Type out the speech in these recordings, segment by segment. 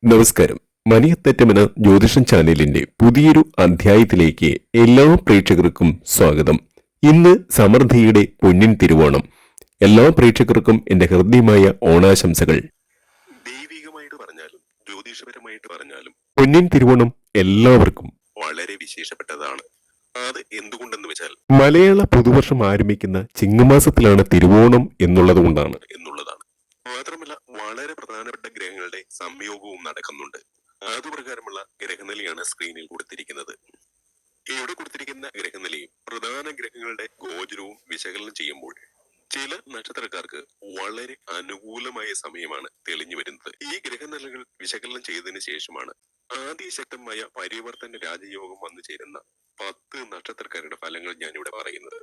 നമസ്കാരം. മണിയത്തറ്റമെന്ന ജ്യോതിഷം ചാനലിന്റെ പുതിയൊരു അധ്യായത്തിലേക്ക് എല്ലാ പ്രേക്ഷകർക്കും സ്വാഗതം. ഇന്ന് സമൃദ്ധിയുടെ പൊന്നിൻ തിരുവോണം. എല്ലാ പ്രേക്ഷകർക്കും എന്റെ ഹൃദ്യമായ ഓണാശംസകൾ. ദൈവികമായിട്ട് പറഞ്ഞാലും ജ്യോതിഷപരമായിട്ട് പറഞ്ഞാലും പൊന്നിൻ തിരുവോണം എല്ലാവർക്കും വളരെ വിശേഷപ്പെട്ടതാണ്. അത് എന്തുകൊണ്ടെന്ന് വെച്ചാൽ മലയാള പുതുവർഷം ആരംഭിക്കുന്ന ചിങ്ങമാസത്തിലാണ് തിരുവോണം എന്നുള്ളതാണ്. മാത്രമല്ല വളരെ പ്രധാനപ്പെട്ട ഗ്രഹങ്ങളുടെ സംയോഗവും നടക്കുന്നുണ്ട്. അതുപ്രകാരമുള്ള ഗ്രഹനിലയാണ് സ്ക്രീനിൽ കൊടുത്തിരിക്കുന്നത്. ഇവിടെ കൊടുത്തിരിക്കുന്ന ഗ്രഹനിലയും പ്രധാന ഗ്രഹങ്ങളുടെ ഗോചരവും വിശകലനം ചെയ്യുമ്പോൾ ചില നക്ഷത്രക്കാർക്ക് വളരെ അനുകൂലമായ സമയമാണ് തെളിഞ്ഞു വരുന്നത്. ഈ ഗ്രഹനിലകൾ വിശകലനം ചെയ്തതിനു ശേഷമാണ് ആദിശക്തമായ പരിവർത്തന രാജയോഗം വന്നു ചേരുന്ന 10 നക്ഷത്രക്കാരുടെ ഫലങ്ങൾ ഞാനിവിടെ പറയുന്നത്.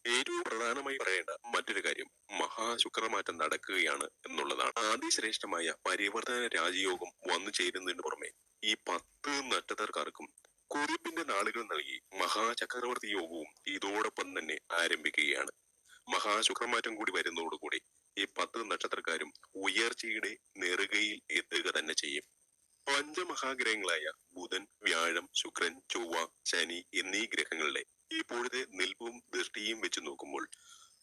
ഏറ്റവും പ്രധാനമായി പറയേണ്ട മറ്റൊരു കാര്യം മഹാശുക്രമാറ്റം നടക്കുകയാണ് എന്നുള്ളതാണ്. ആദിശ്രേഷ്ഠമായ പരിവർത്തന രാജയോഗം വന്നു ചേരുന്നതിന് പുറമെ ഈ 10 നക്ഷത്രക്കാർക്കും കുറിപ്പിന്റെ നാളുകൾ നൽകി മഹാചക്രവർത്തി യോഗവും ഇതോടൊപ്പം തന്നെ ആരംഭിക്കുകയാണ്. മഹാശുക്രമാറ്റം കൂടി വരുന്നതോടുകൂടി ഈ 10 നക്ഷത്രക്കാരും ഉയർച്ചയുടെ നെറുകയിൽ എത്തുക തന്നെ ചെയ്യും. പഞ്ചമഹാഗ്രഹങ്ങളായ ബുധൻ, വ്യാഴം, ശുക്രൻ, ചൊവ്വ, ശനി എന്നീ ഗ്രഹങ്ങളുടെ ഇപ്പോഴത്തെ നിൽപ്പും ദൃഷ്ടിയും വെച്ച് നോക്കുമ്പോൾ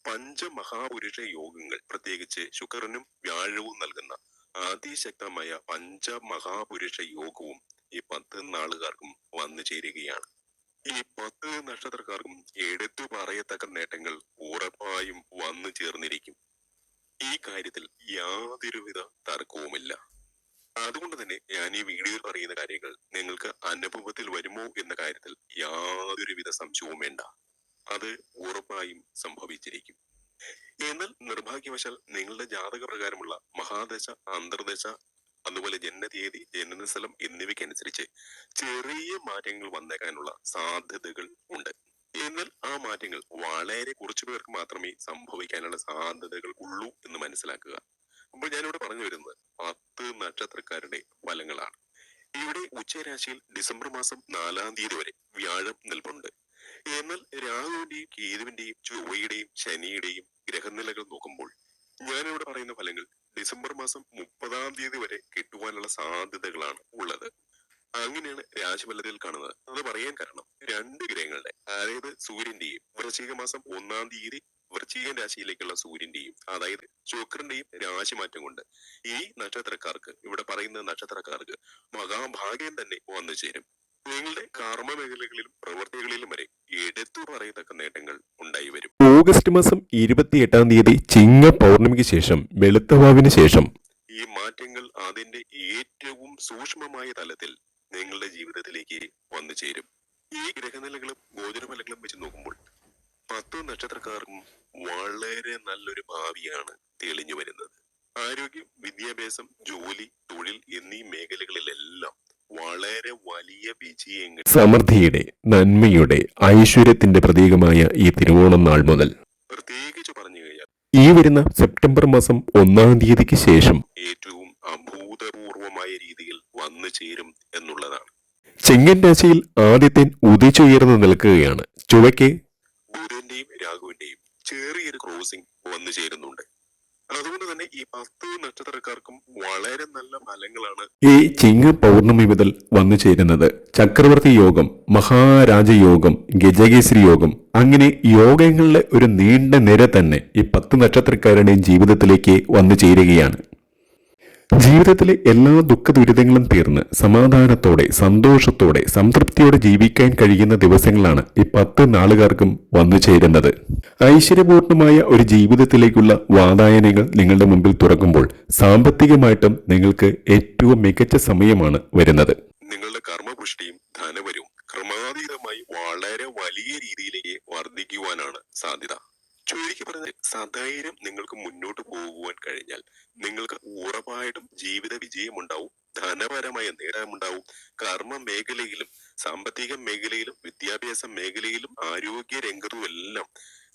പഞ്ചമഹാപുരുഷ യോഗങ്ങൾ, പ്രത്യേകിച്ച് ശുക്രനും വ്യാഴവും നൽകുന്ന അതിശക്തമായ പഞ്ചമഹാപുരുഷ യോഗവും ഈ 10 നാളുകാർക്കും വന്നു ചേരുകയാണ്. ഈ 10 നക്ഷത്രക്കാർക്കും എടുത്തു പറയത്തക്ക നേട്ടങ്ങൾ ഉറപ്പായും വന്നു ചേർന്നിരിക്കും. ഈ കാര്യത്തിൽ യാതൊരുവിധ തർക്കവുമില്ല. അതുകൊണ്ട് തന്നെ ഞാൻ ഈ വീഡിയോയിൽ പറയുന്ന കാര്യങ്ങൾ നിങ്ങൾക്ക് അനുഭവത്തിൽ വരുമോ എന്ന കാര്യത്തിൽ യാതൊരുവിധ സംശയവും വേണ്ട. അത് ഉറപ്പായും സംഭവിച്ചിരിക്കും. എന്നാൽ നിർഭാഗ്യവശാൽ നിങ്ങളുടെ ജാതക പ്രകാരമുള്ള മഹാദശ, അന്തർദശ, അതുപോലെ ജനനതീയതി, ജനനസ്ഥലം എന്നിവയ്ക്കനുസരിച്ച് ചെറിയ മാറ്റങ്ങൾ വന്നേക്കാനുള്ള സാധ്യതകൾ ഉണ്ട്. എന്നാൽ ആ മാറ്റങ്ങൾ വളരെ കുറച്ചു പേർക്ക് മാത്രമേ സംഭവിക്കാനുള്ള സാധ്യതകൾ ഉള്ളൂ എന്ന് മനസ്സിലാക്കുക. അപ്പോൾ ഞാനിവിടെ പറഞ്ഞു വരുന്നത് 10 നക്ഷത്രക്കാരുടെ ഫലങ്ങളാണ്. ഇവിടെ ഉച്ചരാശിയിൽ ഡിസംബർ മാസം 4-ാം തീയതി വരെ വ്യാഴം നിൽപ്പുണ്ട്. എന്നാൽ രാഹുവിന്റെയും കേതുവിന്റെയും ചൊവ്വയുടെയും ശനിയുടെയും ഗ്രഹനിലകൾ നോക്കുമ്പോൾ ഞാനിവിടെ പറയുന്ന ഫലങ്ങൾ ഡിസംബർ മാസം 30-ാം തീയതി വരെ കിട്ടുവാനുള്ള സാധ്യതകളാണ് ഉള്ളത്. അങ്ങനെയാണ് രാശിഫലത്തിൽ കാണുന്നത്. അത് പറയാൻ കാരണം 2 ഗ്രഹങ്ങളുടെ, അതായത് സൂര്യന്റെയും വൃശ്ചിക മാസം 1-ാം തീയതി വൃശ്ചിക രാശിയിലേക്കുള്ള സൂര്യന്റെയും അതായത് ശുക്രന്റെയും രാശിമാറ്റം കൊണ്ട് ഈ നക്ഷത്രക്കാർക്ക്, ഇവിടെ പറയുന്ന നക്ഷത്രക്കാർക്ക് മഹാഭാഗ്യം തന്നെ വന്നു ചേരും. നിങ്ങളുടെ കർമ്മ മേഖലകളിലും പ്രവൃത്തികളിലും വരെ എടുത്തു പറയത്തക്ക നേട്ടങ്ങൾ ഉണ്ടായി വരും. ഓഗസ്റ്റ് മാസം 28-ാം തീയതി ചിങ്ങ പൗർണമിക്ക് ശേഷം, വെളുത്തവാവിന് ശേഷം ഈ മാറ്റങ്ങൾ അതിന്റെ ഏറ്റവും സൂക്ഷ്മമായ തലത്തിൽ നിങ്ങളുടെ ജീവിതത്തിലേക്ക് വന്നു ചേരും. ഈ ഗ്രഹനിലകളും ഗോചരഫലങ്ങളും വെച്ച് നോക്കുമ്പോൾ 10 നക്ഷത്രക്കാർക്കും വളരെ നല്ലൊരു ഭാവിയാണ് തെളിഞ്ഞു വരുന്നത്. ആരോഗ്യം, വിദ്യാഭ്യാസം, ജോലി, തൊഴിൽ എന്നീ മേഖലകളിലെല്ലാം വളരെ വലിയ വിജയങ്ങൾ, സമൃദ്ധിയുടെ, നന്മയുടെ, ഐശ്വര്യത്തിന്റെ പ്രതീകമായ ഈ തിരുവോണം നാൾ മുതൽ, പ്രത്യേകിച്ച് പറഞ്ഞു കഴിഞ്ഞാൽ ഈ വരുന്ന സെപ്റ്റംബർ മാസം 1-ാം തീയതിക്ക് ശേഷം ഏറ്റവും അഭൂതപൂർവമായ രീതിയിൽ വന്നു ചേരും എന്നുള്ളതാണ്. ചിങ്ങൻ രാശിയിൽ ആദിത്യൻ ഉദിച്ചുയർന്നു നിൽക്കുകയാണ്. ചൊവ്വയ്ക്ക് ബുധന്റെയും രാഹുവിന്റെയും ചെറിയൊരു ക്രോസിംഗ് വന്നു ചേരുന്നുണ്ട്. അതുകൊണ്ട് തന്നെ ഈ 10 നക്ഷത്രക്കാർക്കും വളരെ നല്ല ഫലങ്ങളാണ് ഈ ചിങ്ങ പൗർണമി മുതൽ വന്നു ചേരുന്നത്. ചക്രവർത്തി യോഗം, മഹാരാജയോഗം, ഗജകേസരി യോഗം, അങ്ങനെ യോഗങ്ങളുടെ ഒരു നീണ്ട നിര തന്നെ ഈ 10 നക്ഷത്രക്കാരുടെയും ജീവിതത്തിലേക്ക് വന്നു ചേരുകയാണ്. ജീവിതത്തിലെ എല്ലാ ദുഃഖ ദുരിതങ്ങളും തീർന്ന് സമാധാനത്തോടെ, സന്തോഷത്തോടെ, സംതൃപ്തിയോടെ ജീവിക്കാൻ കഴിയുന്ന ദിവസങ്ങളാണ് ഈ 10 നാളുകാർക്കും വന്നു ചേരുന്നത്. ഐശ്വര്യപൂർണമായ ഒരു ജീവിതത്തിലേക്കുള്ള വാതായനങ്ങൾ നിങ്ങളുടെ മുമ്പിൽ തുറക്കുമ്പോൾ സാമ്പത്തികമായിട്ടും നിങ്ങൾക്ക് ഏറ്റവും മികച്ച സമയമാണ് വരുന്നത്. നിങ്ങളുടെ കർമ്മപുഷ്ടിയും ധനവരവും ക്രമാതീതമായി വളരെ വലിയ രീതിയിലേക്ക് വർദ്ധിക്കുവാനാണ് സാധ്യത. ചുരുക്കി പറഞ്ഞാൽ സധൈര്യം നിങ്ങൾക്ക് മുന്നോട്ട് പോകുവാൻ കഴിഞ്ഞാൽ നിങ്ങൾക്ക് ഉറപ്പായിട്ടും ജീവിത വിജയമുണ്ടാവും, ധനപരമായ നേട്ടമുണ്ടാവും. കർമ്മ മേഖലയിലും സാമ്പത്തിക മേഖലയിലും വിദ്യാഭ്യാസ മേഖലയിലും ആരോഗ്യ രംഗത്തും എല്ലാം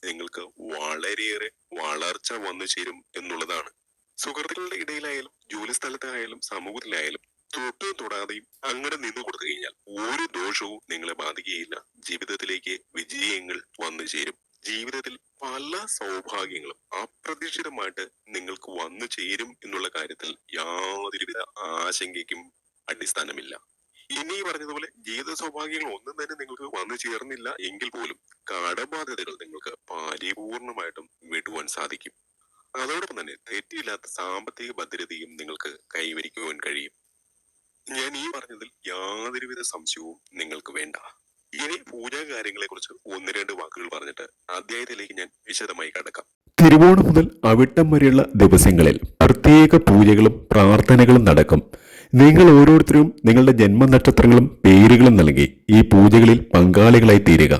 നിങ്ങൾക്ക് വളരെയേറെ വളർച്ച വന്നു ചേരും എന്നുള്ളതാണ്. സുഹൃത്തുക്കളുടെ ഇടയിലായാലും ജോലി സ്ഥലത്തായാലും സമൂഹത്തിലായാലും തൊട്ടും തൊടാതെയും അങ്ങനെ നിന്ന് കൊടുത്തു കഴിഞ്ഞാൽ ഒരു ദോഷവും നിങ്ങളെ ബാധിക്കുകയില്ല. ജീവിതത്തിലേക്ക് വിജയങ്ങൾ വന്നു ചേരും. ജീവിതത്തിൽ പല സൗഭാഗ്യങ്ങളും അപ്രതീക്ഷിതമായിട്ട് നിങ്ങൾക്ക് വന്നു ചേരും എന്നുള്ള കാര്യത്തിൽ യാതൊരുവിധ ആശങ്കയ്ക്കും അടിസ്ഥാനമില്ല. ഇനി പറഞ്ഞതുപോലെ ജീവിത സൗഭാഗ്യങ്ങൾ ഒന്നും തന്നെ നിങ്ങൾക്ക് വന്നു ചേർന്നില്ല എങ്കിൽ പോലും കടബാധ്യതകൾ നിങ്ങൾക്ക് പരിപൂർണമായിട്ടും വിടുവാൻ സാധിക്കും. അതോടൊപ്പം തന്നെ തെറ്റില്ലാത്ത സാമ്പത്തിക ഭദ്രതയും നിങ്ങൾക്ക് കൈവരിക്കുവാൻ കഴിയും. ഞാൻ ഈ പറഞ്ഞതിൽ യാതൊരുവിധ സംശയവും നിങ്ങൾക്ക് വേണ്ട. ഇനി പൂജാ കാര്യങ്ങളെ കുറിച്ച് ഒന്ന് രണ്ട് വാക്കുകൾ പറഞ്ഞിട്ട് അധ്യായത്തിലേക്ക് ഞാൻ വിശദമായി കടക്കാം. തിരുവോണം മുതൽ അവിട്ടം വരെയുള്ള ദിവസങ്ങളിൽ പ്രത്യേക പൂജകളും പ്രാർത്ഥനകളും നടക്കും. നിങ്ങൾ ഓരോരുത്തരും നിങ്ങളുടെ ജന്മനക്ഷത്രങ്ങളും പേരുകളും നൽകി ഈ പൂജകളിൽ പങ്കാളികളായി തീരുക.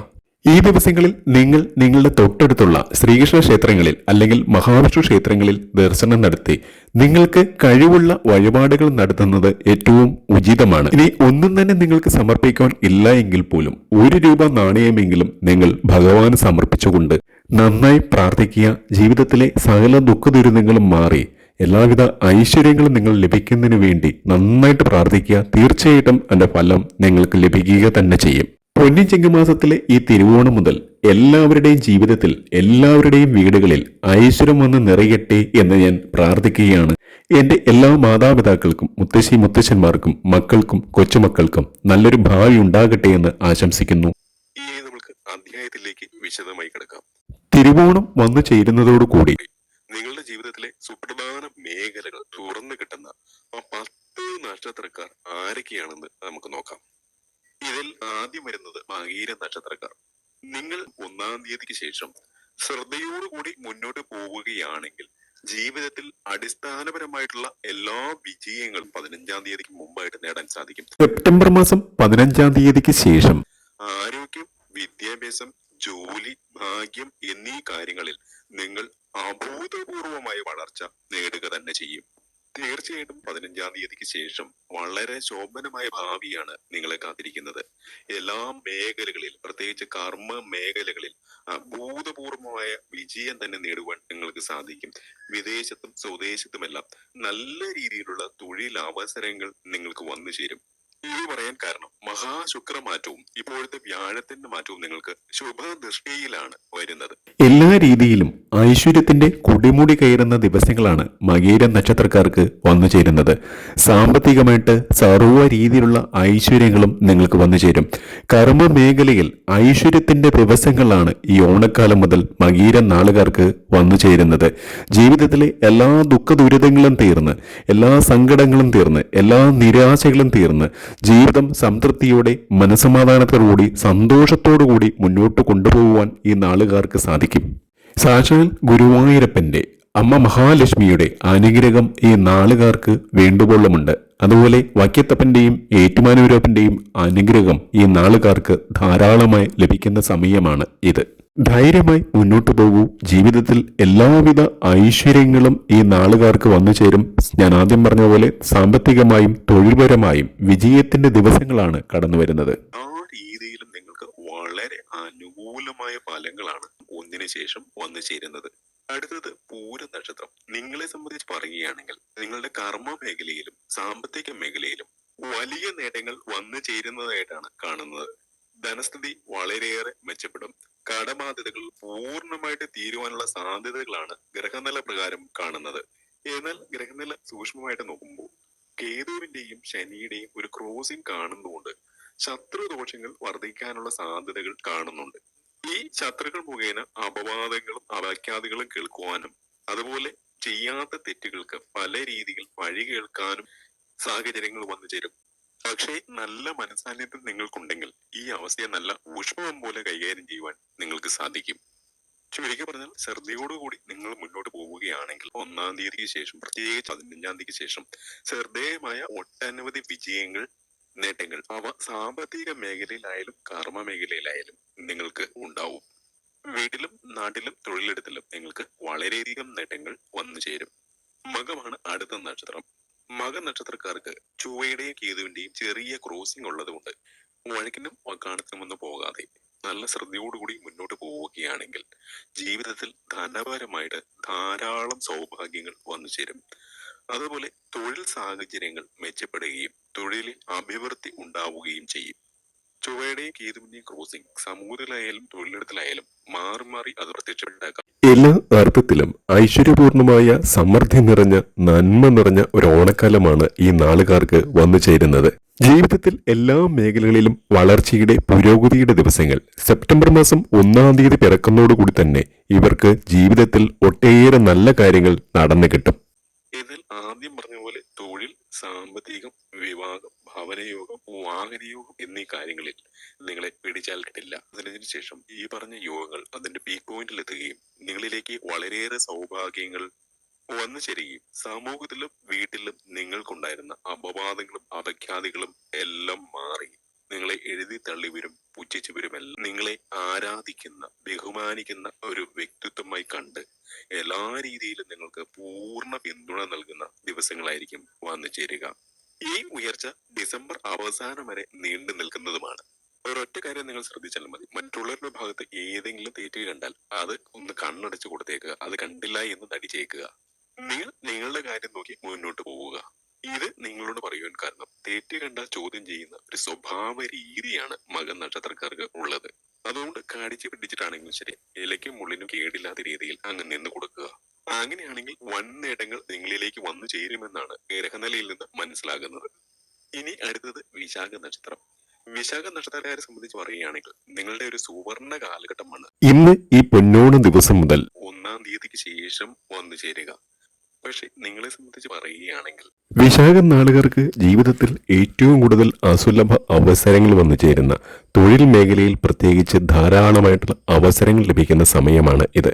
ഈ ദിവസങ്ങളിൽ നിങ്ങൾ നിങ്ങളുടെ തൊട്ടടുത്തുള്ള ശ്രീകൃഷ്ണ ക്ഷേത്രങ്ങളിൽ അല്ലെങ്കിൽ മഹാവിഷ്ണു ക്ഷേത്രങ്ങളിൽ ദർശനം നടത്തി നിങ്ങൾക്ക് കഴിവുള്ള വഴിപാടുകൾ നടത്തുന്നത് ഏറ്റവും ഉചിതമാണ്. ഇനി ഒന്നും തന്നെ നിങ്ങൾക്ക് സമർപ്പിക്കാൻ ഇല്ല എങ്കിൽ പോലും 1 രൂപ നാണയമെങ്കിലും നിങ്ങൾ ഭഗവാന് സമർപ്പിച്ചുകൊണ്ട് നന്നായി പ്രാർത്ഥിക്കുക. ജീവിതത്തിലെ സകല ദുഃഖ ദുരിതങ്ങളും മാറി എല്ലാവിധ ഐശ്വര്യങ്ങളും നിങ്ങൾ ലഭിക്കുന്നതിന് വേണ്ടി നന്നായിട്ട് പ്രാർത്ഥിക്കുക. തീർച്ചയായിട്ടും അതിന്റെ ഫലം നിങ്ങൾക്ക് ലഭിക്കുക തന്നെ ചെയ്യും. പൊന്നിൻ ചിങ്ങമാസത്തിലെ ഈ തിരുവോണം മുതൽ എല്ലാവരുടെയും ജീവിതത്തിൽ എല്ലാവരുടെയും വീടുകളിൽ ഐശ്വര്യം വന്ന് നിറയട്ടെ എന്ന് ഞാൻ പ്രാർത്ഥിക്കുകയാണ്. എന്റെ എല്ലാ മാതാപിതാക്കൾക്കും മുത്തശ്ശി മുത്തശ്ശന്മാർക്കും മക്കൾക്കും കൊച്ചുമക്കൾക്കും നല്ലൊരു ഭാവി ഉണ്ടാകട്ടെ എന്ന് ആശംസിക്കുന്നു. ഇനി നമുക്ക് അധ്യായത്തിലേക്ക് വിശദമായി കിടക്കാം. തിരുവോണം വന്നു ചേരുന്നതോടുകൂടി നിങ്ങളുടെ ജീവിതത്തിലെ സുപ്രധാന മേഖലകൾ തുറന്നു കിട്ടുന്ന ആ 10 നക്ഷത്രക്കാർ ആരൊക്കെയാണെന്ന് നമുക്ക് നോക്കാം. ഇതിൽ ആദ്യം വരുന്നത് മകീര നക്ഷത്രക്കാർ. നിങ്ങൾ 1-ാം തീയതിക്ക് ശേഷം ശ്രദ്ധയോടുകൂടി മുന്നോട്ട് പോവുകയാണെങ്കിൽ ജീവിതത്തിൽ അടിസ്ഥാനപരമായിട്ടുള്ള എല്ലാ വിജയങ്ങളും 15-ാം തീയതിക്ക് മുമ്പായിട്ട് നേടാൻ സാധിക്കും. സെപ്റ്റംബർ മാസം 15-ാം തീയതിക്ക് ശേഷം ആരോഗ്യം, വിദ്യാഭ്യാസം, ജോലി, ഭാഗ്യം എന്നീ കാര്യങ്ങളിൽ നിങ്ങൾ അഭൂതപൂർവമായ വളർച്ച നേടുക തന്നെ ചെയ്യും. തീർച്ചയായിട്ടും 15-ാം തീയതിക്ക് ശേഷം വളരെ ശോഭനമായ ഭാവിയാണ് നിങ്ങളെ കാത്തിരിക്കുന്നത്. എല്ലാ മേഖലകളിൽ, പ്രത്യേകിച്ച് കർമ്മ മേഖലകളിൽ അഭൂതപൂർവമായ വിജയം തന്നെ നേടുവാൻ നിങ്ങൾക്ക് സാധിക്കും. വിദേശത്തും സ്വദേശത്തുമെല്ലാം നല്ല രീതിയിലുള്ള തൊഴിലവസരങ്ങൾ നിങ്ങൾക്ക് വന്നു ചേരും. ഇത് പറയാൻ കാരണം മഹാശുക്രമാറ്റവും ഇപ്പോഴത്തെ വ്യാഴത്തിന്റെ മാറ്റവും നിങ്ങൾക്ക് ശുഭദൃഷ്ടിയിലാണ് വരുന്നത്. എല്ലാ രീതിയിലും ഐശ്വര്യത്തിന്റെ കുടിമുടി കയറുന്ന ദിവസങ്ങളാണ് മകീര നക്ഷത്രക്കാർക്ക് വന്നു ചേരുന്നത്. സാമ്പത്തികമായിട്ട് സർവ്വ രീതിയിലുള്ള ഐശ്വര്യങ്ങളും നിങ്ങൾക്ക് വന്നു ചേരും. കർമ്മ മേഖലയിൽ ഐശ്വര്യത്തിന്റെ ദിവസങ്ങളാണ് ഈ ഓണക്കാലം മുതൽ മകീര നാളുകാർക്ക് വന്നു ചേരുന്നത്. ജീവിതത്തിലെ എല്ലാ ദുഃഖ ദുരിതങ്ങളും തീർന്ന്, എല്ലാ സങ്കടങ്ങളും തീർന്ന്, എല്ലാ നിരാശകളും തീർന്ന് ജീവിതം സംതൃപ്തിയോടെ മനസ്സമാധാനത്തോടുകൂടി സന്തോഷത്തോടുകൂടി മുന്നോട്ട് കൊണ്ടുപോകുവാൻ ഈ നാളുകാർക്ക് സാധിക്കും. സാക്ഷാൽ ഗുരുവായൂരപ്പന്റെ അമ്മ മഹാലക്ഷ്മിയുടെ അനുഗ്രഹം ഈ നാളുകാർക്ക് വേണ്ടുവോളമുണ്ട്. അതുപോലെ വക്യത്തപ്പന്റെയും ഏറ്റുമാനൂരപ്പന്റെയും അനുഗ്രഹം ഈ നാളുകാർക്ക് ധാരാളമായി ലഭിക്കുന്ന സമയമാണ് ഇത്. ധൈര്യമായി മുന്നോട്ടു പോകൂ. ജീവിതത്തിൽ എല്ലാവിധ ഐശ്വര്യങ്ങളും ഈ നാളുകാർക്ക് വന്നു ചേരും. ഞാൻ ആദ്യം പറഞ്ഞ പോലെ സാമ്പത്തികമായും തൊഴിൽപരമായും വിജയത്തിന്റെ ദിവസങ്ങളാണ് കടന്നു വരുന്നത്. ആ രീതിയിലും നിങ്ങൾക്ക് വളരെ അനുകൂലമായ ഫലങ്ങളാണ് ഒന്നിനു ശേഷം വന്നു ചേരുന്നത്. അടുത്തത് പൂര നക്ഷത്രം. നിങ്ങളെ സംബന്ധിച്ച് പറയുകയാണെങ്കിൽ നിങ്ങളുടെ കർമ്മ മേഖലയിലും സാമ്പത്തിക മേഖലയിലും വലിയ നേട്ടങ്ങൾ വന്നു ചേരുന്നതായിട്ടാണ് കാണുന്നത്. ധനസ്ഥിതി വളരെയേറെ മെച്ചപ്പെടും. കടബാധ്യതകൾ പൂർണ്ണമായിട്ട് തീരുവാനുള്ള സാധ്യതകളാണ് ഗ്രഹനില പ്രകാരം കാണുന്നത്. എന്നാൽ ഗ്രഹനില സൂക്ഷ്മമായിട്ട് നോക്കുമ്പോൾ കേതുവിന്റെയും ശനിയുടെയും ഒരു ക്രോസിംഗ് കാണുന്നതുകൊണ്ട് ശത്രുദോഷങ്ങൾ വർദ്ധിക്കാനുള്ള സാധ്യതകൾ കാണുന്നുണ്ട്. ഈ ശത്രുക്കൾ മുഖേന അപവാദങ്ങളും അപഖ്യാതികളും കേൾക്കുവാനും അതുപോലെ ചെയ്യാത്ത തെറ്റുകൾക്ക് പല രീതിയിൽ വഴി കേൾക്കാനും സാഹചര്യങ്ങൾ വന്നു ചേരും. പക്ഷേ നല്ല മനസ്സാന്നിധ്യം നിങ്ങൾക്കുണ്ടെങ്കിൽ ഈ അവസ്ഥയെ നല്ല ഊഷ്മം പോലെ കൈകാര്യം ചെയ്യുവാൻ നിങ്ങൾക്ക് സാധിക്കും. ചുരുക്കി പറഞ്ഞാൽ ശ്രദ്ധയോടുകൂടി നിങ്ങൾ മുന്നോട്ട് പോവുകയാണെങ്കിൽ 1-ാം തീയതിക്ക് ശേഷം, പ്രത്യേകിച്ച് 15-ാം തീയതിക്ക് ശേഷം ശ്രദ്ധേയമായ ഒട്ടനവധി വിജയങ്ങൾ, നേട്ടങ്ങൾ അവ സാമ്പത്തിക മേഖലയിലായാലും കർമ്മ മേഖലയിലായാലും നിങ്ങൾക്ക് ഉണ്ടാവും. വീട്ടിലും നാട്ടിലും തൊഴിലിടത്തിലും നിങ്ങൾക്ക് വളരെയധികം നേട്ടങ്ങൾ വന്നു ചേരും. മകമാണ് അടുത്ത നക്ഷത്രം. മക നക്ഷത്രക്കാർക്ക് ചൊവ്വയുടെയും കേതുവിന്റെയും ചെറിയ ക്രോസിംഗ് ഉള്ളതുകൊണ്ട് വഴക്കിനും വക്കാണത്തിനുമൊന്നും പോകാതെ നല്ല ശ്രദ്ധയോടുകൂടി മുന്നോട്ട് പോവുകയാണെങ്കിൽ ജീവിതത്തിൽ ധനപരമായിട്ട് ധാരാളം സൗഭാഗ്യങ്ങൾ വന്നു ചേരും. അതുപോലെ തൊഴിൽ സാഹചര്യങ്ങൾ മെച്ചപ്പെടുകയും തൊഴിലിൽ അഭിവൃദ്ധി ഉണ്ടാവുകയും ചെയ്യും. ചൊവ്വയുടെയും കേതുവിന്റെയും ക്രോസിംഗ് സമൂഹത്തിലായാലും തൊഴിലിടത്തിലായാലും മാറി മാറി അത് പ്രത്യക്ഷപ്പെട്ടേക്കാം. എല്ലാ അർത്ഥത്തിലും ഐശ്വര്യപൂർണമായ സമൃദ്ധി നിറഞ്ഞ നന്മ നിറഞ്ഞ ഒരു ഓണക്കാലമാണ് ഈ നാളുകാർക്ക് വന്നു ചേരുന്നത്. ജീവിതത്തിൽ എല്ലാ മേഖലകളിലും വളർച്ചയുടെ പുരോഗതിയുടെ ദിവസങ്ങൾ. സെപ്റ്റംബർ മാസം 1-ാം തീയതി പിറക്കുന്നതോടുകൂടി തന്നെ ഇവർക്ക് ജീവിതത്തിൽ ഒട്ടേറെ നല്ല കാര്യങ്ങൾ നടന്നു കിട്ടും. ഇതിൽ ആദ്യം പറഞ്ഞ പോലെ തൊഴിൽ, സാമ്പത്തികം, വിവാഹം, ഭവനയോഗം, വാഹനയോഗം എന്നീ കാര്യങ്ങളിൽ നിങ്ങളെ പിടിച്ചാൽ കിട്ടില്ല. അതിനുശേഷം ഈ പറഞ്ഞ യോഗങ്ങൾ അതിന്റെ പീക്ക് പോയിന്റിൽ എത്തുകയും നിങ്ങളിലേക്ക് വളരെയേറെ സൗഭാഗ്യങ്ങൾ വന്നു ചേരുകയും സമൂഹത്തിലും വീട്ടിലും നിങ്ങൾക്കുണ്ടായിരുന്ന അപവാദങ്ങളും അപഖ്യാതികളും എല്ലാം മാറി നിങ്ങളെ എഴുതി തള്ളിവരും പുച്ഛിച്ചുവരും എല്ലാം നിങ്ങളെ ആരാധിക്കുന്ന ബഹുമാനിക്കുന്ന ഒരു വ്യക്തിത്വമായി കണ്ട് എല്ലാ രീതിയിലും നിങ്ങൾക്ക് പൂർണ്ണ പിന്തുണ നൽകുന്ന ദിവസങ്ങളായിരിക്കും വന്നു ചേരുക. ഈ ഉയർച്ച ഡിസംബർ അവസാനം വരെ നീണ്ടു നിൽക്കുന്നതുമാണ്. ഒരൊറ്റ കാര്യം നിങ്ങൾ ശ്രദ്ധിച്ചാൽ മതി. മറ്റുള്ളവരുടെ ഭാഗത്ത് ഏതെങ്കിലും തെറ്റ് കണ്ടാൽ അത് ഒന്ന് കണ്ണടച്ചു കൊടുത്തേക്കുക. അത് കണ്ടില്ല എന്ന് നടിച്ചേക്കുക. നിങ്ങൾ നിങ്ങളുടെ കാര്യം നോക്കി മുന്നോട്ട് പോവുക. ഇത് നിങ്ങളോട് പറയുവാൻ കാരണം തെറ്റ് കണ്ടാൽ ചോദ്യം ചെയ്യുന്ന ഒരു സ്വഭാവ രീതിയാണ് മകൻ നക്ഷത്രക്കാർക്ക് ഉള്ളത്. അതുകൊണ്ട് കാടിച്ചു പിടിച്ചിട്ടാണെങ്കിലും ശരി, ഇലയ്ക്കും മുള്ളിനും കേടില്ലാത്ത രീതിയിൽ അങ്ങ് നിന്ന് കൊടുക്കുക. അങ്ങനെയാണെങ്കിൽ വൻ നേട്ടങ്ങൾ നിങ്ങളിലേക്ക് വന്നു ചേരുമെന്നാണ് ഗ്രഹനിലയിൽ നിന്ന് മനസ്സിലാകുന്നത്. ഇനി അടുത്തത് വിശാഖ നക്ഷത്രം. വിശാഖ നക്ഷത്രക്കാരെ സംബന്ധിച്ച് പറയുകയാണെങ്കിൽ നിങ്ങളുടെ ഒരു സുവർണ കാലഘട്ടമാണ് ഇന്ന്. ഈ പൊന്നോണ ദിവസം മുതൽ 1-ാം തീയതിക്ക് ശേഷം വന്നു ചേരുക. പക്ഷെ നിങ്ങളെ സംബന്ധിച്ച് പറയുകയാണെങ്കിൽ വിശാഖം നാളുകാർക്ക് ജീവിതത്തിൽ ഏറ്റവും കൂടുതൽ അസുലഭ അവസരങ്ങൾ വന്നു ചേരുന്ന, തൊഴിൽ മേഖലയിൽ പ്രത്യേകിച്ച് ധാരാളമായിട്ടുള്ള അവസരങ്ങൾ ലഭിക്കുന്ന സമയമാണ് ഇത്.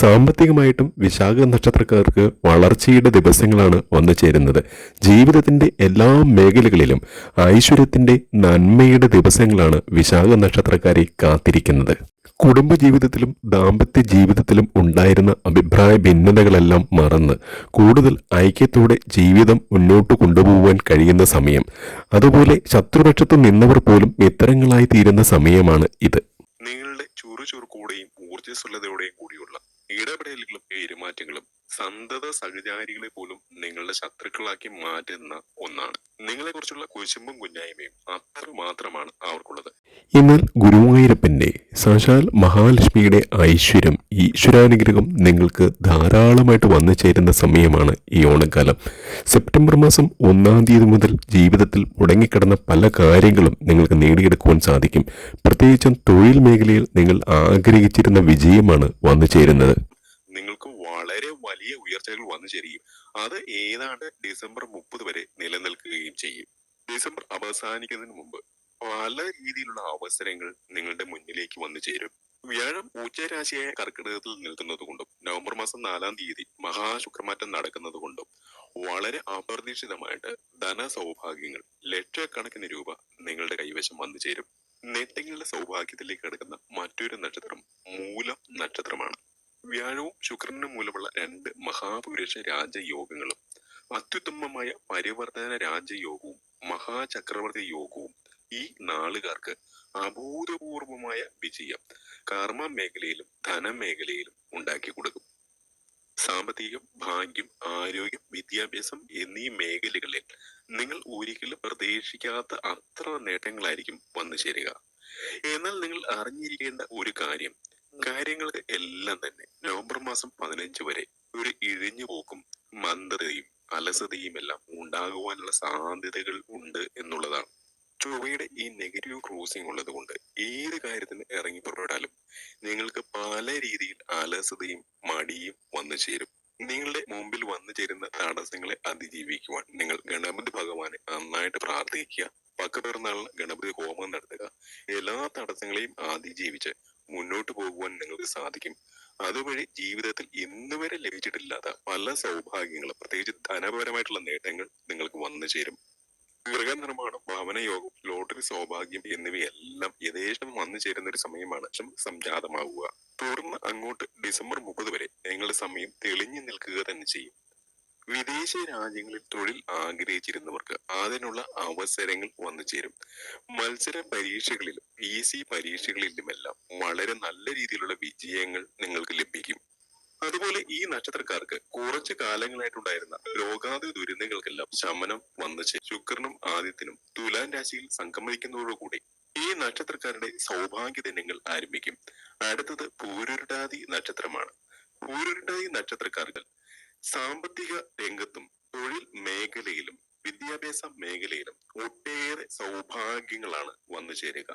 സാമ്പത്തികമായിട്ടും വിശാഖ നക്ഷത്രക്കാർക്ക് വളർച്ചയുടെ ദിവസങ്ങളാണ് വന്നു ചേരുന്നത്. ജീവിതത്തിന്റെ എല്ലാ മേഖലകളിലും ഐശ്വര്യത്തിന്റെ നന്മയുടെ ദിവസങ്ങളാണ് വിശാഖ നക്ഷത്രക്കാരെ കാത്തിരിക്കുന്നത്. കുടുംബജീവിതത്തിലും ദാമ്പത്യ ജീവിതത്തിലും ഉണ്ടായിരുന്ന അഭിപ്രായ ഭിന്നതകളെല്ലാം മറന്ന് കൂടുതൽ ഐക്യത്തോടെ ജീവിതം മുന്നോട്ട് കൊണ്ടുപോകുവാൻ കഴിയുന്ന സമയം. അതുപോലെ ശത്രുപക്ഷത്ത് നിന്നവർ പോലും മിത്രങ്ങളായി തീരുന്ന സമയമാണ് ഇത്. നിങ്ങളുടെ ചുറുചുറുക്കോടെയും ഊർജ്ജസ്വലതയോടെയും കൂടിയുള്ള ഇടപെടലുകളും പെരുമാറ്റങ്ങളും സന്തത സഹചാരികളെ പോലും നിങ്ങളുടെ ശത്രുക്കളാക്കി മാറ്റുന്ന ഒന്നാണ്. നിങ്ങളെ കുറിച്ചുള്ള കുശുമ്പും കുഞ്ഞായ്മയും അത്ര മാത്രമാണ് അവർക്കുള്ളത്. എന്നാൽ ഗുരുവായൂരപ്പന്റെ സാക്ഷാൽ മഹാലക്ഷ്മിയുടെ ഐശ്വര്യം, ഈശ്വരാനുഗ്രഹം നിങ്ങൾക്ക് ധാരാളമായിട്ട് വന്നു ചേരുന്ന സമയമാണ് ഈ ഓണക്കാലം. സെപ്റ്റംബർ മാസം 1-ാം തീയതി മുതൽ ജീവിതത്തിൽ മുടങ്ങിക്കിടന്ന പല കാര്യങ്ങളും നിങ്ങൾക്ക് നേടിയെടുക്കുവാൻ സാധിക്കും. പ്രത്യേകിച്ചും തൊഴിൽ മേഖലയിൽ നിങ്ങൾ ആഗ്രഹിച്ചിരുന്ന വിജയമാണ് വന്നു ചേരുന്നത്. നിങ്ങൾക്ക് വളരെ വലിയ ഉയർച്ചകൾ വന്നു ചേരുകയും അത് ഏതാണ്ട് ഡിസംബർ 30 വരെ നിലനിൽക്കുകയും ചെയ്യും. ഡിസംബർ അവസാനിക്കുന്നതിന് മുമ്പ് പല രീതിയിലുള്ള അവസരങ്ങൾ നിങ്ങളുടെ മുന്നിലേക്ക് വന്നു ചേരും. വ്യാഴം ഉച്ചരാശിയായ കർക്കിടകത്തിൽ നിൽക്കുന്നത് കൊണ്ടും നവംബർ മാസം 4-ാം തീയതി മഹാശുക്രമാറ്റം നടക്കുന്നത് കൊണ്ടും വളരെ അപ്രതീക്ഷിതമായിട്ട് ധനസൗഭാഗ്യങ്ങൾ ലക്ഷക്കണക്കിന് രൂപ നിങ്ങളുടെ കൈവശം വന്നു ചേരും. നേട്ടങ്ങളുടെ സൗഭാഗ്യത്തിലേക്ക് കിടക്കുന്ന മറ്റൊരു നക്ഷത്രം മൂലം നക്ഷത്രമാണ്. വ്യാഴവും ശുക്രനും മൂലമുള്ള 2 മഹാപുരുഷ രാജയോഗങ്ങളും അത്യുത്തമമായ പരിവർത്തന രാജയോഗവും മഹാചക്രവർത്തി യോഗവും ഈ നാളുകാർക്ക് അഭൂതപൂർവമായ വിജയം കർമ്മ മേഖലയിലും ധനമേഖലയിലും ഉണ്ടാക്കി കൊടുക്കും. സാമ്പത്തികം, ഭാഗ്യം, ആരോഗ്യം, വിദ്യാഭ്യാസം എന്നീ മേഖലകളിൽ നിങ്ങൾ ഒരിക്കലും പ്രതീക്ഷിക്കാത്ത അത്ര നേട്ടങ്ങളായിരിക്കും വന്നു ചേരുക. എന്നാൽ നിങ്ങൾ അറിഞ്ഞിരിക്കേണ്ട ഒരു കാര്യം, കാര്യങ്ങൾക്ക് എല്ലാം തന്നെ നവംബർ മാസം 15 വരെ ഒരു ഇഴിഞ്ഞു പോക്കും മന്ദതയും അലസതയും എല്ലാം ഉണ്ടാകുവാനുള്ള സാധ്യതകൾ ഉണ്ട് എന്നുള്ളതാണ്. ചൊവ്വയുടെ ഈ നെഗറ്റീവ് ക്രോസിംഗ് ഉള്ളത് കൊണ്ട് ഏത് കാര്യത്തിന് ഇറങ്ങി പുറപ്പെട്ടാലും നിങ്ങൾക്ക് പല രീതിയിൽ അലസതയും മടിയും വന്നു ചേരും. നിങ്ങളുടെ മുമ്പിൽ വന്നു ചേരുന്ന തടസ്സങ്ങളെ അതിജീവിക്കുവാൻ നിങ്ങൾ ഗണപതി ഭഗവാനെ നന്നായിട്ട് പ്രാർത്ഥിക്കുക. പക്കപ്പിറന്നാളിന് ഗണപതി ഹോമം നടത്തുക. എല്ലാ തടസ്സങ്ങളെയും അതിജീവിച്ച് മുന്നോട്ട് പോകുവാൻ നിങ്ങൾക്ക് സാധിക്കും. അതുവഴി ജീവിതത്തിൽ ഇന്നുവരെ ലഭിച്ചിട്ടില്ലാത്ത പല സൗഭാഗ്യങ്ങളും പ്രത്യേകിച്ച് ധനപരമായിട്ടുള്ള നേട്ടങ്ങൾ നിങ്ങൾക്ക് വന്നു ചേരും. ഗൃഹനിർമ്മാണം, ഭവനയോഗം, ലോട്ടറി സൗഭാഗ്യം എന്നിവയെല്ലാം യഥേഷ്ടം വന്നു ചേരുന്ന ഒരു സമയമാണ് സംജാതമാവുക. തുടർന്ന് അങ്ങോട്ട് ഡിസംബർ 30 വരെ നിങ്ങളുടെ സമയം തെളിഞ്ഞു നിൽക്കുക തന്നെ ചെയ്യും. വിദേശ രാജ്യങ്ങളിൽ തൊഴിൽ ആഗ്രഹിച്ചിരുന്നവർക്ക് അതിനുള്ള അവസരങ്ങൾ വന്നു ചേരും. മത്സര പരീക്ഷകളിലും PC പരീക്ഷകളിലുമെല്ലാം വളരെ നല്ല രീതിയിലുള്ള വിജയങ്ങൾ നിങ്ങൾക്ക് ലഭിക്കും. അതുപോലെ ഈ നക്ഷത്രക്കാർക്ക് കുറച്ചു കാലങ്ങളായിട്ടുണ്ടായിരുന്ന രോഗാതി ദുരിതങ്ങൾക്കെല്ലാം ശമനം വന്നു ചേരും. ശുക്രനും ആദിത്യനും തുലാം രാശിയിൽ സംഗമിക്കുന്നതോടുകൂടി ഈ നക്ഷത്രക്കാരുടെ സൗഭാഗ്യ ദിനങ്ങൾ ആരംഭിക്കും. അടുത്തത് പൂരുരുട്ടാതി നക്ഷത്രമാണ്. പൂരുരുട്ടാതി നക്ഷത്രക്കാർക്ക് സാമ്പത്തിക രംഗത്തും തൊഴിൽ മേഖലയിലും വിദ്യാഭ്യാസ മേഖലയിലും ഒട്ടേറെ സൗഭാഗ്യങ്ങളാണ് വന്നു ചേരുക.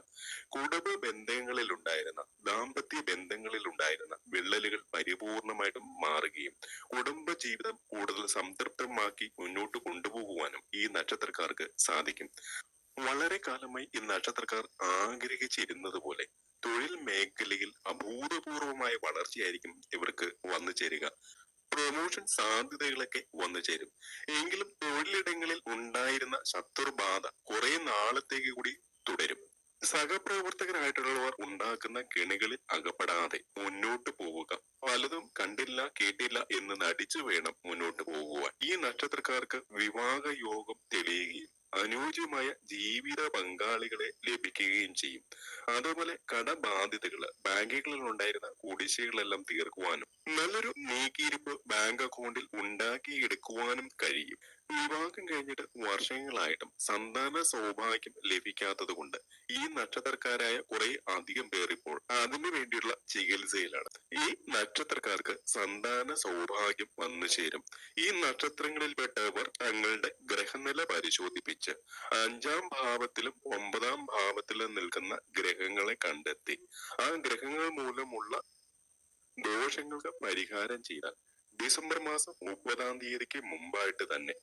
കുടുംബ ബന്ധങ്ങളിൽ ഉണ്ടായിരുന്ന ദാമ്പത്യ ബന്ധങ്ങളിൽ ഉണ്ടായിരുന്ന വിള്ളലുകൾ പരിപൂർണമായിട്ടും മാറുകയും കുടുംബ ജീവിതം കൂടുതൽ സംതൃപ്തമാക്കി മുന്നോട്ട് കൊണ്ടുപോകുവാനും ഈ നക്ഷത്രക്കാർക്ക് സാധിക്കും. വളരെ കാലമായി ഈ നക്ഷത്രക്കാർ ആഗ്രഹിച്ചിരുന്നത് പോലെ തൊഴിൽ മേഖലയിൽ അഭൂതപൂർവമായ വളർച്ചയായിരിക്കും ഇവർക്ക് വന്നു ചേരുക. പ്രൊമോഷൻ സാധ്യതകളൊക്കെ വന്നു ചേരും. എങ്കിലും തൊഴിലിടങ്ങളിൽ ഉണ്ടായിരുന്ന ശത്രുബാധ കുറെ നാളത്തേക്ക് കൂടി തുടരും. സഹപ്രവർത്തകരായിട്ടുള്ളവർ ഉണ്ടാക്കുന്ന കെണികളിൽ അകപ്പെടാതെ മുന്നോട്ട് പോവുക. പലതും കണ്ടില്ല കേട്ടില്ല എന്ന് നടിച്ചു വേണം മുന്നോട്ട് പോകുവാൻ. ഈ നക്ഷത്രക്കാർക്ക് വിവാഹ യോഗം തെളിയുകയും അനുയോജ്യമായ ജീവിത പങ്കാളികളെ ലഭിക്കുകയും ചെയ്യും. അതുപോലെ കടബാധ്യതകള് ബാങ്കുകളിൽ ഉണ്ടായിരുന്ന കുടിശ്ശികളെല്ലാം തീർക്കുവാനും നല്ലൊരു നീക്കിയിരിപ്പ് ബാങ്ക് അക്കൗണ്ടിൽ ഉണ്ടാക്കിയെടുക്കുവാനും കഴിയും. വിവാഹം കഴിഞ്ഞിട്ട് വർഷങ്ങളായിട്ടും സന്താന സൗഭാഗ്യം ലഭിക്കാത്തത് കൊണ്ട് ഈ നക്ഷത്രക്കാരായ കുറെ അധികം പേർ ഇപ്പോൾ അതിനു വേണ്ടിയുള്ള ചികിത്സയിലാണ്. ഈ നക്ഷത്രക്കാർക്ക് സന്താന സൗഭാഗ്യം വന്നു ചേരും. ഈ നക്ഷത്രങ്ങളിൽപ്പെട്ടവർ തങ്ങളുടെ ഗ്രഹനില പരിശോധിപ്പിച്ച് 5-ാം ഭാവത്തിലും 9-ാം ഭാവത്തിലും നിൽക്കുന്ന ഗ്രഹങ്ങളെ കണ്ടെത്തി ആ ഗ്രഹങ്ങൾ മൂലമുള്ള ദോഷങ്ങൾക്ക് പരിഹാരം ചെയ്താൽ ഡിസംബർ മാസം 30-ാം തീയതിക്ക് മുമ്പായിട്ട് തന്നെ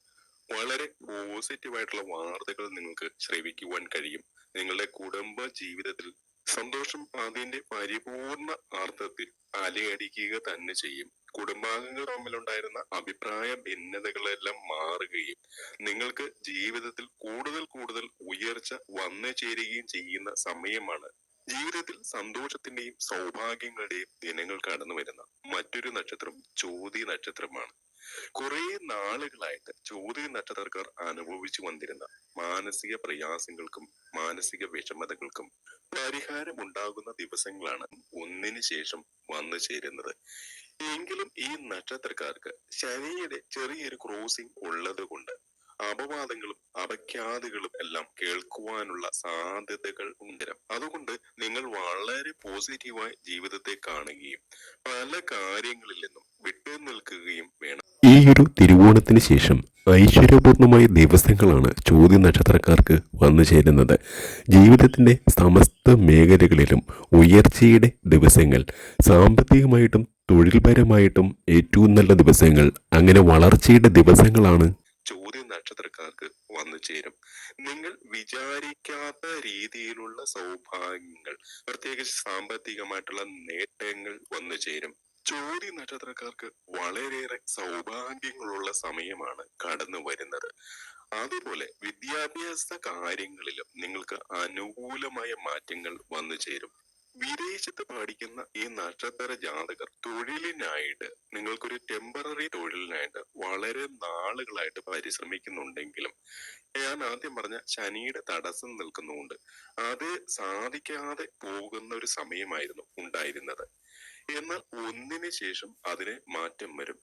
വളരെ പോസിറ്റീവ് ആയിട്ടുള്ള വാർത്തകൾ നിങ്ങൾക്ക് ശ്രവിക്കുവാൻ കഴിയും. നിങ്ങളുടെ കുടുംബ ജീവിതത്തിൽ സന്തോഷം അതിന്റെ പരിപൂർണ അർത്ഥത്തിൽ അലയടിക്കുക തന്നെ ചെയ്യും. കുടുംബാംഗങ്ങൾ തമ്മിലുണ്ടായിരുന്ന അഭിപ്രായ ഭിന്നതകളെല്ലാം മാറുകയും നിങ്ങൾക്ക് ജീവിതത്തിൽ കൂടുതൽ കൂടുതൽ ഉയർച്ച വന്നു ചേരുകയും ചെയ്യുന്ന സമയമാണ്. ജീവിതത്തിൽ സന്തോഷത്തിന്റെയും സൗഭാഗ്യങ്ങളുടെയും ദിനങ്ങൾ കടന്നു വരുന്ന മറ്റൊരു നക്ഷത്രം ചോതി നക്ഷത്രമാണ്. കുറെ നാളുകളായിട്ട് ചോതി നക്ഷത്രക്കാർ അനുഭവിച്ചു വന്നിരുന്ന മാനസിക പ്രയാസങ്ങൾക്കും മാനസിക വിഷമതകൾക്കും പരിഹാരം ഉണ്ടാകുന്ന ദിവസങ്ങളാണ് ഒന്നിനു ശേഷം വന്നു ചേരുന്നത്. എങ്കിലും ഈ നക്ഷത്രക്കാർക്ക് ശനിയുടെ ചെറിയൊരു ക്രോസിംഗ് ഉള്ളത് കൊണ്ട് അപവാദങ്ങളും അപഖ്യാതികളും എല്ലാം കേൾക്കുവാനുള്ള സാധ്യതകൾ ഉണ്ട്. അതുകൊണ്ട് നിങ്ങൾ വളരെ പോസിറ്റീവായി ജീവിതത്തെ കാണുകയും പല കാര്യങ്ങളിൽ നിന്നും വിട്ടു നിൽക്കുകയും വേണം. ഈ ഒരു തിരുവോണത്തിന് ശേഷം ഐശ്വര്യപൂർണമായ ദിവസങ്ങളാണ് ചോതി നക്ഷത്രക്കാർക്ക് വന്നു ചേരുന്നത്. ജീവിതത്തിന്റെ സമസ്ത മേഖലകളിലും ഉയർച്ചയുടെ ദിവസങ്ങൾ, സാമ്പത്തികമായിട്ടും തൊഴിൽപരമായിട്ടും ഏറ്റവും നല്ല ദിവസങ്ങൾ, അങ്ങനെ വളർച്ചയുടെ ദിവസങ്ങളാണ് ചോതി നക്ഷത്രക്കാർക്ക് വന്നു ചേരും. നിങ്ങൾ വിചാരിക്കാത്ത രീതിയിലുള്ള സൗഭാഗ്യങ്ങൾ, പ്രത്യേകിച്ച് സാമ്പത്തികമായിട്ടുള്ള നേട്ടങ്ങൾ വന്നു ചേരും. ചോതി നക്ഷത്രക്കാർക്ക് വളരെയേറെ സൗഭാഗ്യങ്ങളുള്ള സമയമാണ് കടന്നു വരുന്നത്. അതുപോലെ വിദ്യാഭ്യാസ കാര്യങ്ങളിലും നിങ്ങൾക്ക് അനുകൂലമായ മാറ്റങ്ങൾ വന്നു ചേരും. വിദേശത്ത് പഠിക്കുന്ന ഈ നക്ഷത്ര ജാതകർ തൊഴിലിനായിട്ട് നിങ്ങൾക്കൊരു ടെമ്പററി തൊഴിലിനായിട്ട് വളരെ നാളുകളായിട്ട് പരിശ്രമിക്കുന്നുണ്ടെങ്കിലും ഞാൻ ആദ്യം പറഞ്ഞ ശനിയുടെ തടസ്സം നിൽക്കുന്നുണ്ട് അത് സാധിക്കാതെ പോകുന്ന ഒരു സമയമായിരുന്നു ഉണ്ടായിരുന്നത്. എന്നാൽ ഒന്നിനു ശേഷം അതിന് മാറ്റം വരും.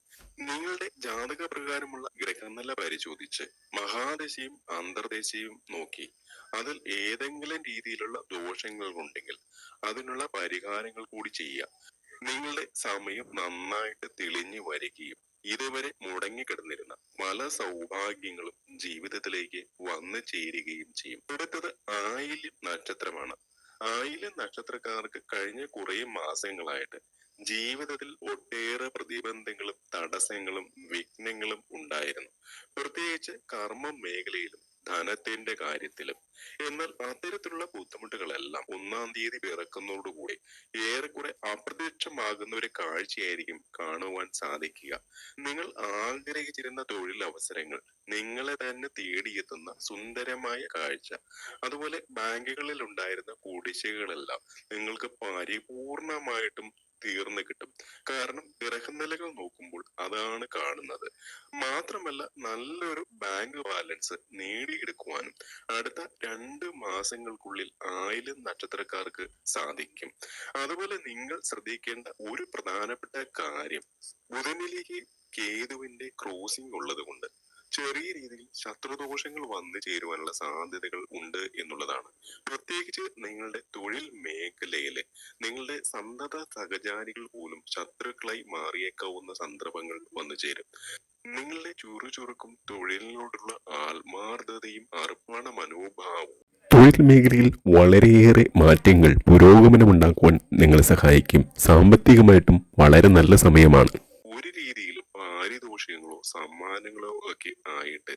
നിങ്ങളുടെ ജാതക പ്രകാരമുള്ള ഗ്രഹനില പരിശോധിച്ച് മഹാദശയും അന്തർദശയും നോക്കി അതിൽ ഏതെങ്കിലും രീതിയിലുള്ള ദോഷങ്ങൾ ഉണ്ടെങ്കിൽ അതിനുള്ള പരിഹാരങ്ങൾ കൂടി ചെയ്യുക. നിങ്ങളുടെ സമയം നന്നായിട്ട് തെളിഞ്ഞു വരികയും ഇതുവരെ മുടങ്ങിക്കിടന്നിരുന്ന പല സൗഭാഗ്യങ്ങളും ജീവിതത്തിലേക്ക് വന്നു ചേരുകയും ചെയ്യും. അടുത്തത് ആയില്യം നക്ഷത്രമാണ്. ആയില്യം നക്ഷത്രക്കാർക്ക് കഴിഞ്ഞ കുറെ മാസങ്ങളായിട്ട് ജീവിതത്തിൽ ഒട്ടേറെ പ്രതിബന്ധങ്ങളും തടസ്സങ്ങളും വിഘ്നങ്ങളും ഉണ്ടായിരുന്നു. പ്രത്യേകിച്ച് കർമ്മ മേഖലയിലും ധനത്തിന്റെ കാര്യത്തിലും. എന്നാൽ അത്തരത്തിലുള്ള ബുദ്ധിമുട്ടുകളെല്ലാം 1-ാം തീയതി പിറക്കുന്നതോടുകൂടി ഏറെക്കുറെ അപ്രത്യക്ഷമാകുന്ന ഒരു കാഴ്ചയായിരിക്കും കാണുവാൻ സാധിക്കുക. നിങ്ങൾ ആഗ്രഹിച്ചിരുന്ന തൊഴിലവസരങ്ങൾ നിങ്ങളെ തന്നെ തേടിയെത്തുന്ന സുന്ദരമായ കാഴ്ച. അതുപോലെ ബാങ്കുകളിൽ ഉണ്ടായിരുന്ന കുടിശ്ശികകളെല്ലാം നിങ്ങൾക്ക് പരിപൂർണമായിട്ടും തീർന്നു കിട്ടും. കാരണം ഗ്രഹനിലകൾ നോക്കുമ്പോൾ അതാണ് കാണുന്നത്. മാത്രമല്ല നല്ലൊരു ബാങ്ക് ബാലൻസ് നേടിയെടുക്കുവാനും അടുത്ത 2 മാസങ്ങൾക്കുള്ളിൽ ആയില്യം നക്ഷത്രക്കാർക്ക് സാധിക്കും. അതുപോലെ നിങ്ങൾ ശ്രദ്ധിക്കേണ്ട ഒരു പ്രധാനപ്പെട്ട കാര്യം, ബുധനിലേക്ക് കേതുവിന്റെ ക്രോസിംഗ് ഉള്ളത് കൊണ്ട് ചെറിയ രീതിയിൽ ശത്രുദോഷങ്ങൾ വന്നു ചേരുവാനുള്ള സാധ്യതകൾ ഉണ്ട് എന്നുള്ളതാണ്. പ്രത്യേകിച്ച് നിങ്ങളുടെ തൊഴിൽ മേഖലയില് നിങ്ങളുടെ സന്തത സഹചാരികൾ പോലും ശത്രുക്കളായി മാറിയേക്കാവുന്ന സന്ദർഭങ്ങൾ വന്നു ചേരും. നിങ്ങളുടെ ചുറുചുറുക്കും തൊഴിലിനോടുള്ള ആത്മാർത്ഥതയും അർപ്പണ മനോഭാവവും തൊഴിൽ മേഖലയിൽ വളരെയേറെ മാറ്റങ്ങൾ പുരോഗമനമുണ്ടാക്കുവാൻ നിങ്ങളെ സഹായിക്കും. സാമ്പത്തികമായിട്ടും വളരെ നല്ല സമയമാണ്. ഒരു രീതിയിലും പാരിതോഷികങ്ങളോ സമ്മാനങ്ങളോ ഒക്കെ ആയിട്ട്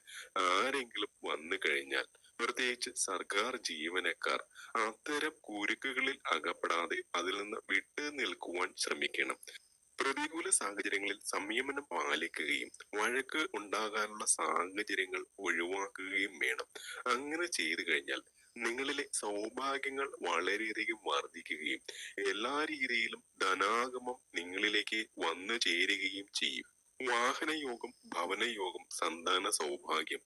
ആരെങ്കിലും വന്നു കഴിഞ്ഞാൽ, പ്രത്യേകിച്ച് സർക്കാർ ജീവനക്കാർ, അത്തരം കുരുക്കുകളിൽ അകപ്പെടാതെ അതിൽ നിന്ന് വിട്ടു നിൽക്കുവാൻ ശ്രമിക്കണം. പ്രതികൂല സാഹചര്യങ്ങളിൽ സംയമനം പാലിക്കുകയും വഴക്ക് ഉണ്ടാകാനുള്ള സാഹചര്യങ്ങൾ ഒഴിവാക്കുകയും വേണം. അങ്ങനെ ചെയ്തു കഴിഞ്ഞാൽ നിങ്ങളിലെ സൗഭാഗ്യങ്ങൾ വളരെയധികം വർദ്ധിക്കുകയും എല്ലാ രീതിയിലും ധനാഗമം നിങ്ങളിലേക്ക് വന്നു ചേരുകയും ചെയ്യും. വാഹനയോഗം, ഭവനയോഗം, സന്താന സൗഭാഗ്യം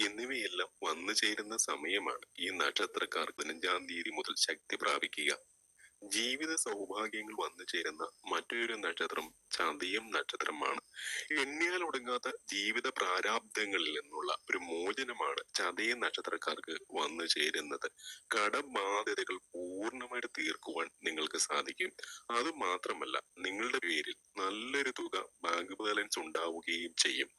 എന്നിവയെല്ലാം വന്നു ചേരുന്ന സമയമാണ് ഈ നക്ഷത്രക്കാർ 15-ാം തീയതി മുതൽ ശക്തി പ്രാപിക്കുക. ജീവിത സൗഭാഗ്യങ്ങൾ വന്നു ചേരുന്ന മറ്റൊരു നക്ഷത്രം ചതയം നക്ഷത്രമാണ്. എണ്ണിയാൽ ഒടുങ്ങാത്ത ജീവിത പ്രാരാബ്ദങ്ങളിൽ നിന്നുള്ള ഒരു മോചനമാണ് ചതയ നക്ഷത്രക്കാർക്ക് വന്നു ചേരുന്നത്. കടബാധ്യതകൾ പൂർണ്ണമായിട്ട് തീർക്കുവാൻ നിങ്ങൾക്ക് സാധിക്കും. അത് മാത്രമല്ല, നിങ്ങളുടെ പേരിൽ നല്ലൊരു തുക ബാങ്ക് ബാലൻസ് ഉണ്ടാവുകയും ചെയ്യും.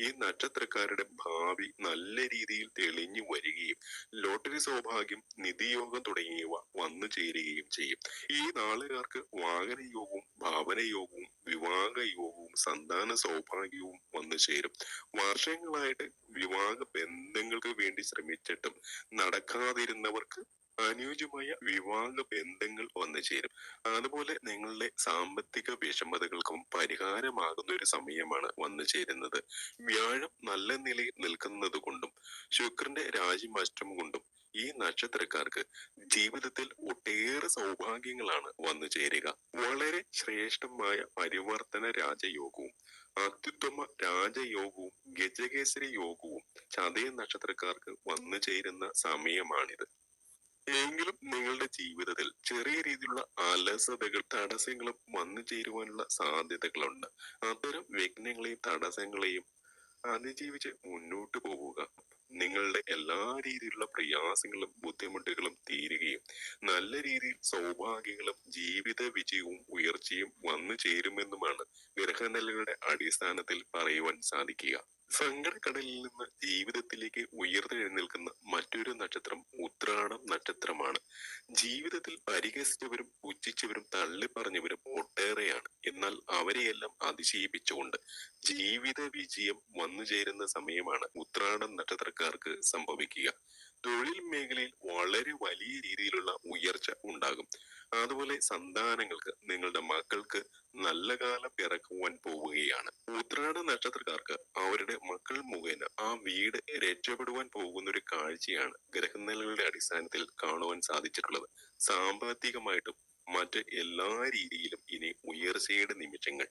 ഈ നക്ഷത്രക്കാരുടെ ഭാവി നല്ല രീതിയിൽ തെളിഞ്ഞു വരികയും ലോട്ടറി സൗഭാഗ്യം, നിധിയോഗം തുടങ്ങിയവ വന്നു ചേരുകയും ചെയ്യും. ഈ നാളുകാർക്ക് വാഹനയോഗവും, ഭാവനയോഗവും, വിവാഹയോഗവും, സന്താന സൗഭാഗ്യവും വന്നു ചേരും. വർഷങ്ങളായിട്ട് വിവാഹ ബന്ധങ്ങൾക്ക് വേണ്ടി ശ്രമിച്ചിട്ടും നടക്കാതിരുന്നവർക്ക് അനുയോജ്യമായ വിവാഹ ബന്ധങ്ങൾ വന്നു ചേരും. അതുപോലെ നിങ്ങളുടെ സാമ്പത്തിക വിഷമതകൾക്കും പരിഹാരമാകുന്ന ഒരു സമയമാണ് വന്നു ചേരുന്നത്. വ്യാഴം നല്ല നിലയിൽ നിൽക്കുന്നത് കൊണ്ടും ശുക്രന്റെ രാശിമാറ്റം കൊണ്ടും ഈ നക്ഷത്രക്കാർക്ക് ജീവിതത്തിൽ ഒട്ടേറെ സൗഭാഗ്യങ്ങളാണ് വന്നു ചേരുക. വളരെ ശ്രേഷ്ഠമായ പരിവർത്തന രാജയോഗവും, അത്യുത്തമ രാജയോഗവും, ഗജകേസരി യോഗവും ചതയ നക്ഷത്രക്കാർക്ക് വന്നു ചേരുന്ന സമയമാണിത്. എങ്കിലും നിങ്ങളുടെ ജീവിതത്തിൽ ചെറിയ രീതിയിലുള്ള അലസതകൾ, തടസ്സങ്ങളും വന്നു ചേരുവാനുള്ള സാധ്യതകളുണ്ട്. അത്തരം വിഘ്നങ്ങളെയും തടസ്സങ്ങളെയും അതിജീവിച്ച് മുന്നോട്ട് പോവുക. നിങ്ങളുടെ എല്ലാ രീതിയിലുള്ള പ്രയാസങ്ങളും ബുദ്ധിമുട്ടുകളും തീരുകയും നല്ല രീതിയിൽ സൗഭാഗ്യങ്ങളും ജീവിത വിജയവും ഉയർച്ചയും വന്നു ചേരുമെന്നുമാണ് ഗ്രഹനിലകളുടെ അടിസ്ഥാനത്തിൽ പറയുവാൻ സാധിക്കുക. സങ്കടക്കടലിൽ നിന്ന് ജീവിതത്തിലേക്ക് ഉയർത്തെഴുന്നേൽക്കുന്ന മറ്റൊരു നക്ഷത്രം ഉത്രാടം നക്ഷത്രമാണ്. ജീവിതത്തിൽ പരിഹസിച്ചവരും പുച്ഛിച്ചവരും തള്ളിപ്പറഞ്ഞവരും ഒട്ടേറെയാണ്. എന്നാൽ അവരെയെല്ലാം അതിശയിപ്പിച്ചുകൊണ്ട് ജീവിത വിജയം വന്നു ചേരുന്ന സമയമാണ് ഉത്രാടം നക്ഷത്രക്കാർക്ക് സംഭവിക്കുക. തൊഴിൽ മേഖലയിൽ വളരെ വലിയ രീതിയിലുള്ള ഉയർച്ച ഉണ്ടാകും. അതുപോലെ സന്താനങ്ങൾക്ക്, നിങ്ങളുടെ മക്കൾക്ക് നല്ല കാലം പിറക്കുവാൻ പോവുകയാണ്. ഉത്രാട നക്ഷത്രക്കാർക്ക് അവരുടെ മക്കൾ മുഖേന ആ വീട് രക്ഷപ്പെടുവാൻ പോകുന്ന ഒരു കാഴ്ചയാണ് ഗ്രഹനിലകളുടെ അടിസ്ഥാനത്തിൽ കാണുവാൻ സാധിച്ചിട്ടുള്ളത്. സാമ്പത്തികമായിട്ടും മറ്റ് എല്ലാ രീതിയിലും ഇനി ഉയർച്ചയുടെ നിമിഷങ്ങൾ.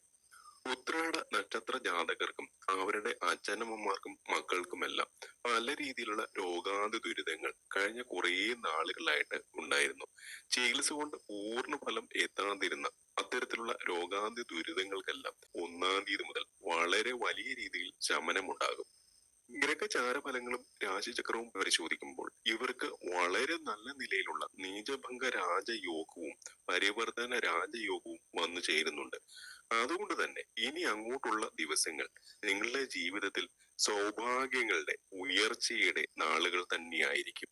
ഉത്രാട നക്ഷത്ര ജാതകർക്കും അവരുടെ അച്ഛനമ്മമാർക്കും മക്കൾക്കുമെല്ലാം പല രീതിയിലുള്ള രോഗാതി ദുരിതങ്ങൾ കഴിഞ്ഞ കുറേ നാളുകളായിട്ട് ഉണ്ടായിരുന്നു. ചികിത്സ കൊണ്ട് പൂർണ്ണ ഫലം എത്താതിരുന്ന അത്തരത്തിലുള്ള രോഗാതി ദുരിതങ്ങൾക്കെല്ലാം 1-ാം തീയതി മുതൽ വളരെ വലിയ രീതിയിൽ ശമനമുണ്ടാകും. ഗ്രഹചാരഫലങ്ങളും രാശിചക്രവും പരിശോധിക്കുമ്പോൾ ഇവർക്ക് വളരെ നല്ല നിലയിലുള്ള നീചഭംഗ രാജയോഗവും പരിവർത്തന രാജയോഗവും വന്നു ചേരുന്നുണ്ട്. അതുകൊണ്ട് തന്നെ ഇനി അങ്ങോട്ടുള്ള ദിവസങ്ങൾ നിങ്ങളുടെ ജീവിതത്തിൽ സൗഭാഗ്യങ്ങളുടെ ഉയർച്ചയുടെ നാളുകൾ തന്നെയായിരിക്കും.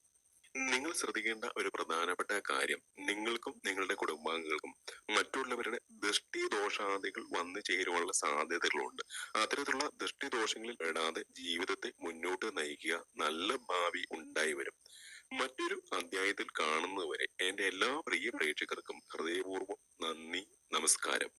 നിങ്ങൾ ശ്രദ്ധിക്കേണ്ട ഒരു പ്രധാനപ്പെട്ട കാര്യം, നിങ്ങൾക്കും നിങ്ങളുടെ കുടുംബാംഗങ്ങൾക്കും മറ്റുള്ളവരുടെ ദൃഷ്ടിദോഷാദികൾ വന്നു ചേരുവാനുള്ള സാധ്യതകളുണ്ട്. അത്തരത്തിലുള്ള ദൃഷ്ടിദോഷങ്ങളിൽ പെടാതെ ജീവിതത്തെ മുന്നോട്ട് നയിക്കുക. നല്ല ഭാവി ഉണ്ടായി വരും. മറ്റൊരു അധ്യായത്തിൽ കാണുന്നതുവരെ എന്റെ എല്ലാ പ്രിയ പ്രേക്ഷകർക്കും ഹൃദയപൂർവ്വം നന്ദി, നമസ്കാരം.